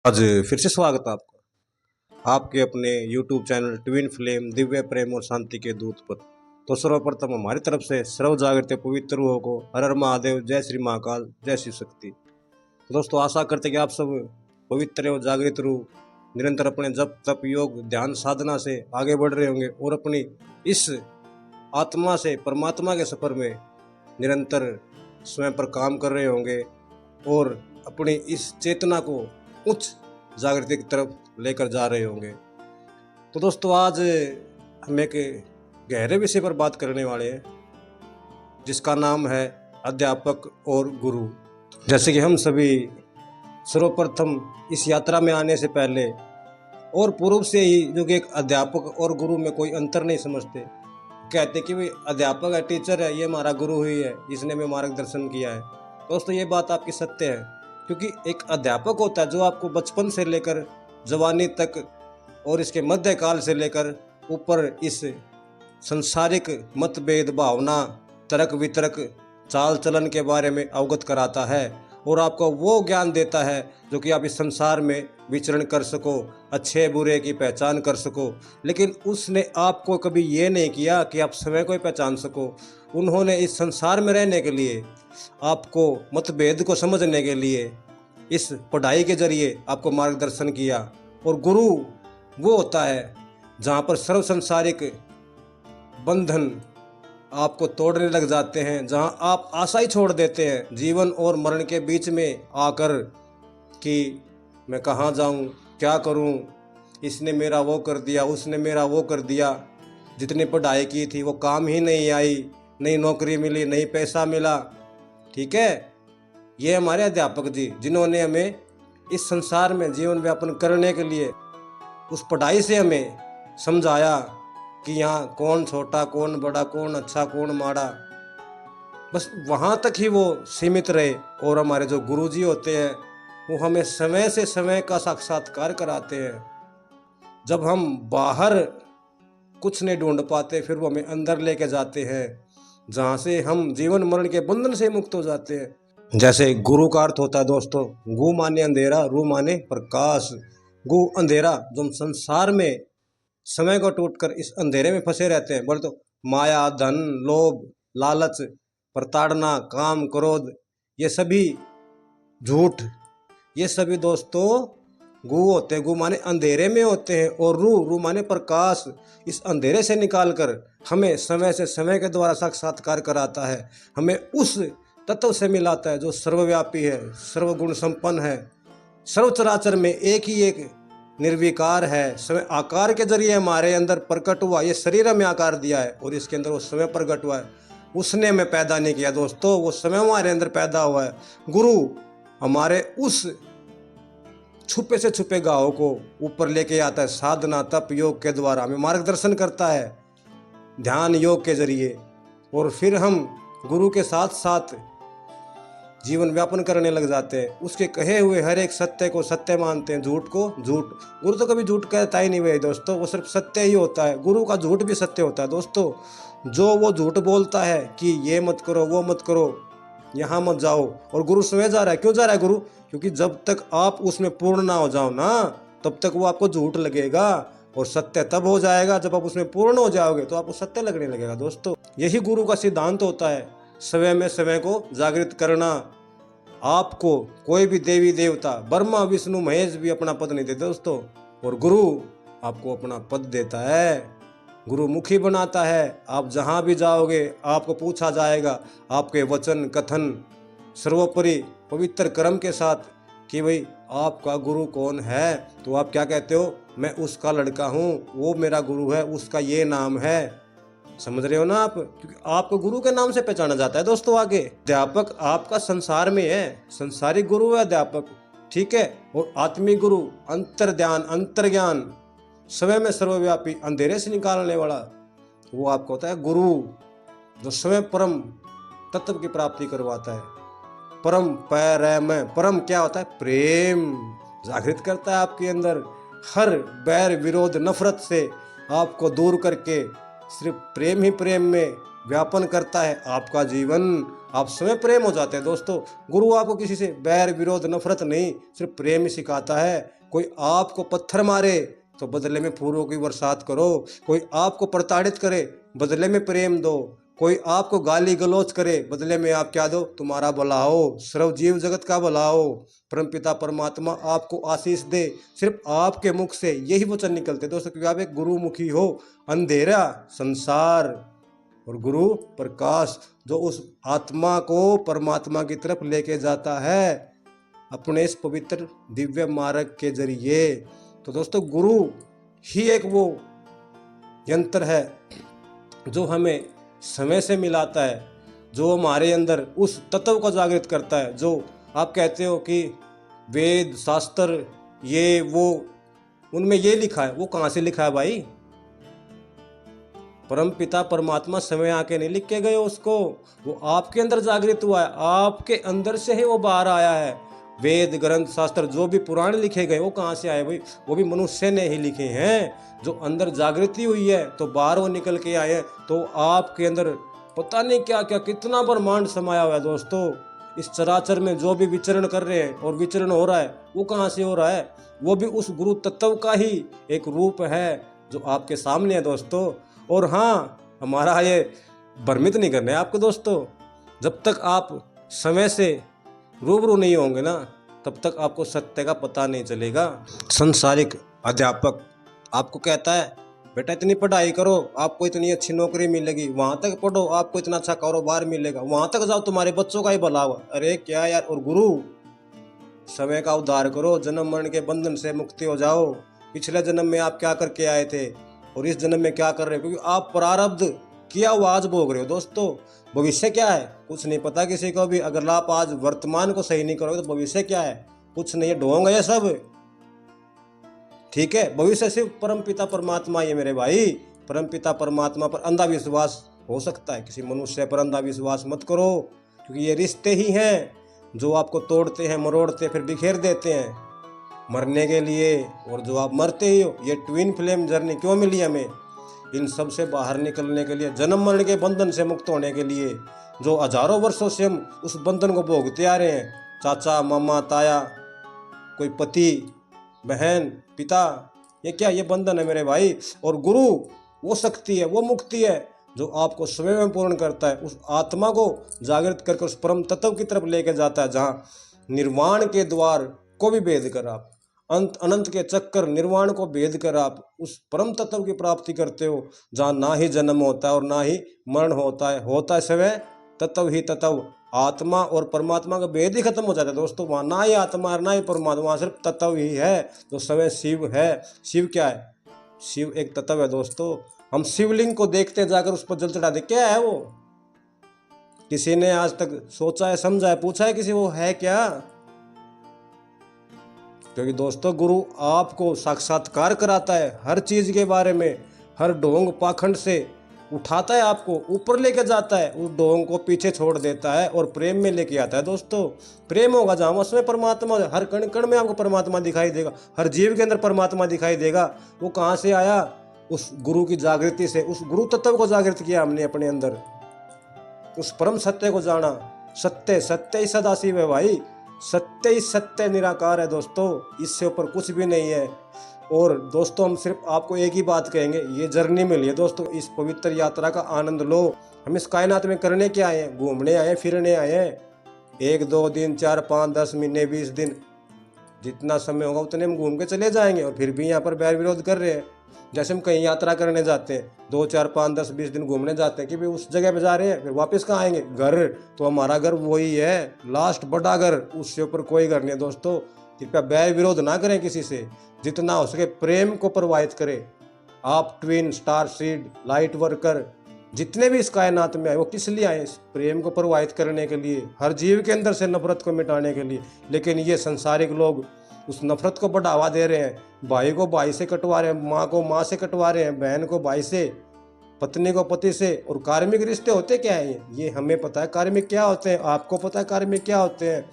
आज फिर से स्वागत है आपका आपके अपने YouTube channel twin flame Divya प्रेम और शांति के दूत पर। तो सर्वप्रथम हमारी तरफ से सर्व जागृत पवित्र रूहों को हर हर महादेव, जय श्री महाकाल, जय श्री शक्ति। तो दोस्तों आशा करते कि आप सब पवित्र और जागृत रूह निरंतर अपने जप तप योग ध्यान साधना से आगे बढ़ रहे होंगे और अपनी इस आत्मा से परमात्मा के सफर में निरंतर स्वयं पर काम कर रहे होंगे और अपनी इस चेतना को उच्च जागृति की तरफ लेकर जा रहे होंगे। तो दोस्तों आज हम एक गहरे विषय पर बात करने वाले हैं जिसका नाम है अध्यापक और गुरु। जैसे कि हम सभी सर्वप्रथम इस यात्रा में आने से पहले और पूर्व से ही जो कि एक अध्यापक और गुरु में कोई अंतर नहीं समझते। कहते कि भाई अध्यापक है, टीचर है, ये हमारा गुरु ही है, इसने हमें मार्गदर्शन किया है। दोस्तों ये बात आपकी सत्य है, क्योंकि एक अध्यापक होता है जो आपको बचपन से लेकर जवानी तक और इसके मध्यकाल से लेकर ऊपर इस संसारिक मतभेद भावना तर्क वितर्क चाल चलन के बारे में अवगत कराता है और आपको वो ज्ञान देता है जो कि आप इस संसार में विचरण कर सको, अच्छे बुरे की पहचान कर सको। लेकिन उसने आपको कभी ये नहीं किया कि आप स्वयं को पहचान सको। उन्होंने इस संसार में रहने के लिए, आपको मतभेद को समझने के लिए इस पढ़ाई के जरिए आपको मार्गदर्शन किया। और गुरु वो होता है जहाँ पर सर्व संसारिक बंधन आपको तोड़ने लग जाते हैं, जहाँ आप आशा ही छोड़ देते हैं जीवन और मरण के बीच में आकर कि मैं कहाँ जाऊँ, क्या करूँ, इसने मेरा वो कर दिया, उसने मेरा वो कर दिया। जितनी पढ़ाई की थी वो काम ही नहीं आई, नई नौकरी मिली, नई पैसा मिला। ठीक है, ये हमारे अध्यापक जी जिन्होंने हमें इस संसार में जीवन व्यापन करने के लिए उस पढ़ाई से हमें समझाया कि यहाँ कौन छोटा कौन बड़ा, कौन अच्छा कौन माड़ा, बस वहाँ तक ही वो सीमित रहे। और हमारे जो गुरुजी होते हैं वो हमें समय से समय का साक्षात्कार कराते हैं। जब हम बाहर कुछ नहीं ढूंढ पाते फिर वो हमें अंदर लेके जाते हैं, जहाँ से हम जीवन मरण के बंधन से मुक्त हो जाते हैं। जैसे गुरु का अर्थ होता है दोस्तों, गु माने अंधेरा, रू माने प्रकाश। गु अंधेरा, जो हम संसार में समय को टूटकर इस अंधेरे में फंसे रहते हैं। बोले तो माया, धन, लोभ, लालच, प्रताड़ना, काम, क्रोध, ये सभी झूठ, ये सभी दोस्तों गु होते हैं। गु माने अंधेरे में होते हैं और रू माने प्रकाश। इस अंधेरे से निकालकर हमें समय से समय के द्वारा साक्षात्कार कराता है, हमें उस तत्व से मिलाता है जो सर्वव्यापी है, सर्वगुण संपन्न है, सर्वचराचर में एक ही एक निर्विकार है। समय आकार के जरिए हमारे अंदर प्रकट हुआ, ये शरीर हमें आकार दिया है और इसके अंदर वो समय प्रकट हुआ है। उसने हमें पैदा नहीं किया दोस्तों, वो समय हमारे अंदर पैदा हुआ है। गुरु हमारे उस छुपे से छुपे गाँव को ऊपर लेके आता है, साधना तप योग के द्वारा हमें मार्गदर्शन करता है, ध्यान योग के जरिए। और फिर हम गुरु के साथ साथ जीवन व्यापन करने लग जाते हैं। उसके कहे हुए हर एक सत्य को सत्य मानते हैं, झूठ को झूठ। गुरु तो कभी झूठ कहता ही नहीं भाई दोस्तों, वो सिर्फ सत्य ही होता है। गुरु का झूठ भी सत्य होता है दोस्तों। जो वो झूठ बोलता है कि ये मत करो, वो मत करो, यहाँ मत जाओ, और गुरु स्वयं जा रहा है। क्यों जा रहा है गुरु? क्योंकि जब तक आप उसमें पूर्ण ना हो जाओ ना, तब तक वो आपको झूठ लगेगा। और सत्य तब हो जाएगा जब आप उसमें पूर्ण हो जाओगे, तो आपको सत्य लगने लगेगा दोस्तों। यही गुरु का सिद्धांत होता है, समय में समय को जागृत करना। आपको कोई भी देवी देवता ब्रह्मा विष्णु महेश भी अपना पद नहीं देते दोस्तों, और गुरु आपको अपना पद देता है, गुरु मुखी बनाता है। आप जहाँ भी जाओगे आपको पूछा जाएगा, आपके वचन कथन सर्वोपरि पवित्र कर्म के साथ कि भाई आपका गुरु कौन है, तो आप क्या कहते हो? मैं उसका लड़का हूँ, वो मेरा गुरु है, उसका ये नाम है। समझ रहे हो ना आप? क्योंकि आपको गुरु के नाम से पहचाना जाता है दोस्तों। आगे अध्यापक आपका संसार में है, संसारिक गुरु है अध्यापक, ठीक है। और आत्मिक गुरु अंतर ध्यान अंतर ज्ञान, समय में सर्वव्यापी, अंधेरे से निकालने वाला, वो आपको होता है गुरु, जो स्वयं परम तत्व की प्राप्ति करवाता है। परम पैरम, परम क्या होता है? प्रेम जागृत करता है आपके अंदर। हर बैर विरोध नफरत से आपको दूर करके सिर्फ प्रेम ही प्रेम में व्यापन करता है आपका जीवन। आप स्वयं प्रेम हो जाते हैं दोस्तों। गुरु आपको किसी से बैर विरोध नफरत नहीं, सिर्फ प्रेम ही सिखाता है कोई आपको पत्थर मारे तो बदले में फूलों की बरसात करो। कोई आपको प्रताड़ित करे बदले में प्रेम दो। कोई आपको गाली गलौज करे बदले में आप क्या दो, तुम्हारा भला हो, सर्व जीव जगत का भला हो। परमपिता परमात्मा आपको आशीष दे। सिर्फ आपके मुख से यही वचन निकलते दोस्तों, क्योंकि आप एक गुरुमुखी हो। अंधेरा संसार और गुरु प्रकाश, जो उस आत्मा को परमात्मा की तरफ लेके जाता है अपने इस पवित्र दिव्य मार्ग के जरिए। तो दोस्तों गुरु ही एक वो यंत्र है जो हमें समय से मिलाता है, जो हमारे अंदर उस तत्व को जागृत करता है। जो आप कहते हो कि वेद शास्त्र ये वो उनमें ये लिखा है, वो कहाँ से लिखा है भाई? परम पिता परमात्मा समय आके नहीं लिख के गए उसको, वो आपके अंदर जागृत हुआ है, आपके अंदर से ही वो बाहर आया है। वेद ग्रंथ शास्त्र जो भी पुराण लिखे गए वो कहाँ से आए भाई? वो भी मनुष्य ने ही लिखे हैं। जो अंदर जागृति हुई है तो बाहर वो निकल के आए हैं। तो आपके अंदर पता नहीं क्या क्या कितना ब्रह्मांड समाया हुआ है दोस्तों। इस चराचर में जो भी विचरण कर रहे हैं और विचरण हो रहा है वो कहाँ से हो रहा है? वो भी उस गुरु तत्व का ही एक रूप है जो आपके सामने है दोस्तों। और हाँ, हमारा ये भ्रमित नहीं करना है आपको दोस्तों। जब तक आप समय से रूबरू नहीं होंगे ना, तब तक आपको सत्य का पता नहीं चलेगा। संसारिक अध्यापक आपको कहता है बेटा इतनी पढ़ाई करो, आपको इतनी अच्छी नौकरी मिलेगी, वहाँ तक पढ़ो, आपको इतना अच्छा कारोबार मिलेगा, वहाँ तक जाओ, तुम्हारे बच्चों का ही भला हुआ। अरे क्या यार! और गुरु समय का उद्धार करो, जन्म मरण के बंधन से मुक्ति हो जाओ। पिछले जन्म में आप क्या करके आए थे और इस जन्म में क्या कर रहे हो, क्योंकि आप प्रारब्ध किया हुआ आज भोग रहे हो दोस्तों। भविष्य क्या है कुछ नहीं पता किसी को भी। अगर आप आज वर्तमान को सही नहीं करोगे तो भविष्य क्या है कुछ नहीं है, ढोंग है सब। ठीक है, भविष्य सिर्फ परम पिता परमात्मा ही है मेरे भाई। परम पिता परमात्मा पर अंधा विश्वास हो सकता है, किसी मनुष्य पर अंधा विश्वास मत करो, क्योंकि ये रिश्ते ही हैं जो आपको तोड़ते हैं, मरोड़ते फिर बिखेर देते हैं मरने के लिए। और जो आप मरते ही हो, ये ट्विन फ्लेम जर्नी क्यों मिली हमें? इन सब से बाहर निकलने के लिए, जन्म मरण के बंधन से मुक्त होने के लिए, जो हजारों वर्षों से हम उस बंधन को भोगते आ रहे हैं। चाचा मामा ताया, कोई पति बहन पिता, ये क्या, ये बंधन है मेरे भाई। और गुरु वो शक्ति है, वो मुक्ति है जो आपको स्वयं में पूर्ण करता है, उस आत्मा को जागृत करके उस परम तत्व की तरफ लेके जाता है, जहाँ निर्वाण के द्वार को भी भेद कर आप, अनंत के चक्कर निर्वाण को भेद कर आप उस परम तत्व की प्राप्ति करते हो, जहाँ ना ही जन्म होता है और ना ही मरण होता है स्वयं तत्व ही तत्व। आत्मा और परमात्मा का भेद ही खत्म हो जाता है दोस्तों। वहाँ ना ही आत्मा ना ही परमात्मा, वहाँ सिर्फ तत्व ही है जो स्वयं शिव है। शिव क्या है? शिव एक तत्व है दोस्तों। हम शिवलिंग को देखते हैं, जाकर उस पर जल चढ़ा दे, क्या है वो? किसी ने आज तक सोचा है, समझा है, पूछा है किसी वो है क्या? क्योंकि दोस्तों गुरु आपको साक्षात्कार कराता है हर चीज के बारे में, हर ढोंग पाखंड से उठाता है, आपको ऊपर लेके जाता है, उस ढोंग को पीछे छोड़ देता है और प्रेम में लेके आता है दोस्तों। प्रेम होगा जहाँ उसमें परमात्मा, हर कण कण में आपको परमात्मा दिखाई देगा, हर जीव के अंदर परमात्मा दिखाई देगा। वो कहाँ से आया? उस गुरु की जागृति से। उस गुरु तत्व को जागृत किया हमने अपने अंदर, उस परम सत्य को जाना। सत्य सत्य ही सदाशिव है भाई, सत्य ही सत्य निराकार है दोस्तों, इससे ऊपर कुछ भी नहीं है। और दोस्तों हम सिर्फ आपको एक ही बात कहेंगे, ये जर्नी में लिए दोस्तों, इस पवित्र यात्रा का आनंद लो। हम इस कायनात में करने क्या आए हैं? घूमने आए हैं, फिरने आए हैं। 1-2 दिन 4-5 10 महीने 20 दिन जितना समय होगा उतने हम घूम के चले जाएंगे। और फिर भी यहाँ पर बैर विरोध कर रहे हैं। जैसे हम कहीं यात्रा करने जाते हैं, 2-4-5-10-20 दिन घूमने जाते हैं कि भाई उस जगह पे जा रहे हैं, फिर वापस कहाँ आएंगे? घर। तो हमारा घर वही है, लास्ट बड़ा घर, उससे ऊपर कोई घर नहीं है दोस्तों। कृपया बैर विरोध ना करें किसी से, जितना हो सके प्रेम को प्रवाहित करें। आप twin star seed light worker जितने भी इस कायनात में आए वो किस लिए आए? इस प्रेम को प्रवाहित करने के लिए, हर जीव के अंदर से नफरत को मिटाने के लिए। लेकिन ये संसारिक लोग उस नफरत को बढ़ावा दे रहे हैं। भाई को भाई से कटवा रहे हैं, माँ को माँ से कटवा रहे हैं, बहन को भाई से, पत्नी को पति से। और कार्मिक रिश्ते होते क्या है? ये हमें पता है कार्मिक क्या होते हैं, आपको पता है कार्मिक क्या होते हैं।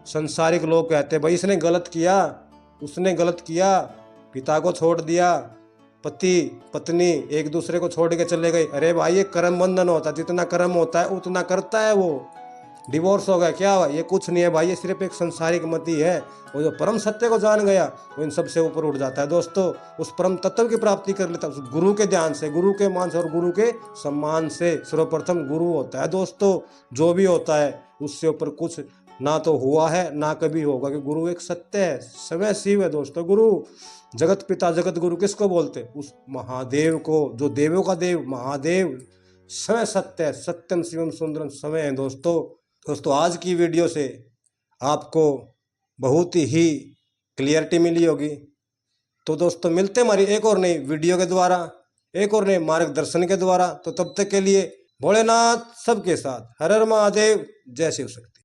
संसारिक लोग कहते हैं भाई इसने गलत किया, उसने गलत किया, पिता को छोड़ दिया, पति पत्नी एक दूसरे को छोड़ के चले गए। अरे भाई ये कर्म बंधन होता है, जितना कर्म होता है उतना करता है वो। डिवोर्स हो गया, क्या हुआ? ये कुछ नहीं है भाई, ये सिर्फ एक संसारिक मति है। वो जो परम सत्य को जान गया वो इन सबसे ऊपर उठ जाता है दोस्तों। उस परम तत्व की प्राप्ति कर लेता है उस गुरु के ध्यान से, गुरु के मान से और गुरु के सम्मान से। सर्वप्रथम गुरु होता है दोस्तों। जो भी होता है उससे ऊपर कुछ ना तो हुआ है ना कभी होगा, कि गुरु एक सत्य है, समय शिव है दोस्तों। गुरु जगत पिता जगत गुरु किसको बोलते? उस महादेव को, जो देवों का देव महादेव। समय सत्य है, सत्यम शिवम सुंदरम समय है दोस्तों आज की वीडियो से आपको बहुत ही क्लियरिटी मिली होगी। तो दोस्तों मिलते हैं हमारी एक और नई वीडियो के द्वारा, एक और नए मार्गदर्शन के द्वारा। तो तब तक के लिए भोलेनाथ सबके साथ, हर हर महादेव, जय शिव शक्ति।